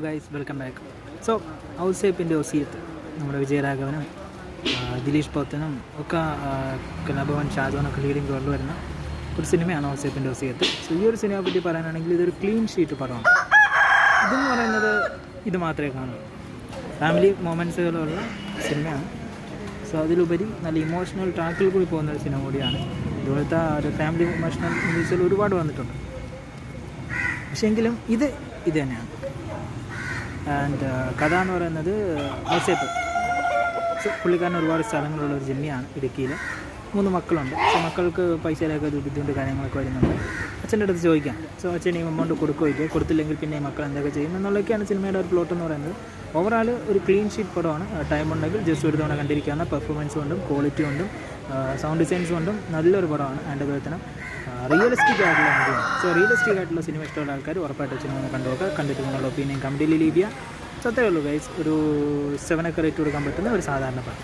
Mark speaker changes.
Speaker 1: Guys, welcome back. So ഔസേപ്പിൻ്റെ ഒസീയത്ത് നമ്മുടെ വിജയരാഘവനും ദിലീഷ് പോത്തനും ഒക്കെ Kalabhavan ഷാജോനൊക്കെ leading റോളിൽ വരുന്ന ഒരു സിനിമയാണ് ഔസേപ്പിൻ്റെ ഒസീയത്ത്. സോ ഈ ഒരു സിനിമയെ പറ്റി പറയാനാണെങ്കിൽ ഇതൊരു ക്ലീൻ ഷീറ്റ് പടമാണ്. ഇതെന്ന് പറയുന്നത് ഇത് മാത്രമേ കാണൂ, ഫാമിലി മൊമെൻറ്റ്സുകളുള്ള സിനിമയാണ്. സോ അതിലുപരി നല്ല ഇമോഷണൽ ട്രാക്കിൽ കൂടി പോകുന്ന ഒരു സിനിമ കൂടിയാണ്. ഇതുപോലത്തെ ഒരു ഫാമിലി ഇമോഷണൽ മൂവീസുകൾ ഒരുപാട് വന്നിട്ടുണ്ട്, പക്ഷേ എങ്കിലും ഇത് തന്നെയാണ്. ആൻഡ് കഥ എന്ന് പറയുന്നത് ഔസേപ്പ് പുള്ളിക്കാരൻ ഒരുപാട് സ്ഥലങ്ങളുള്ള ഒരു ജിമ്മിയാണ് ഇടുക്കിയിൽ. 3 മക്കളുണ്ട്. സോ മക്കൾക്ക് പൈസയിലൊക്കെ ഒരു ബുദ്ധിമുട്ട് കാര്യങ്ങളൊക്കെ വരുന്നുണ്ട്. അച്ഛൻ്റെ അടുത്ത് ചോദിക്കാം. സോ അച്ഛൻ ഈ എമൗണ്ട് കൊടുക്കുകയോ കൊടുത്തില്ലെങ്കിൽ പിന്നെ ഈ മക്കൾ എന്തൊക്കെ ചെയ്യും എന്നുള്ളതൊക്കെയാണ് സിനിമയുടെ ഒരു പ്ലോട്ട് എന്ന് പറയുന്നത്. ഓവറാൾ ഒരു ക്ലീൻ ഷീറ്റ് പടമാണ്. ടൈം ഉണ്ടെങ്കിൽ ജസ്റ്റ് ഒരു തവണ കണ്ടിരിക്കാവുന്ന പെർഫോമൻസ് കൊണ്ടും ക്വാളിറ്റി കൊണ്ടും സൗണ്ട് ഡിസൈൻസ് കൊണ്ടും നല്ലൊരു പടമാണ്. ആൻഡ് അതുപോലെ തന്നെ റിയലിസ്റ്റിക് ആയിട്ടുള്ള മൂവിയാണ്. സോ റിയലിസ്റ്റിക് ആയിട്ടുള്ള സിനിമ ഇഷ്ടമുള്ള ആൾക്കാർ ഉറപ്പായിട്ട് സിനിമ കണ്ടുപോക്കുക. കണ്ടിട്ട് നിങ്ങളുടെ ഒപ്പീനിയൻ കമൻറ്റിൽ ലീവ് ചെയ്യുക. സോ അത്രയേ ഉള്ളൂ ഗൈസ്. ഒരു 7 ഒക്കെ റേറ്റ് കൊടുക്കാൻ പറ്റുന്ന ഒരു സാധാരണ പടം.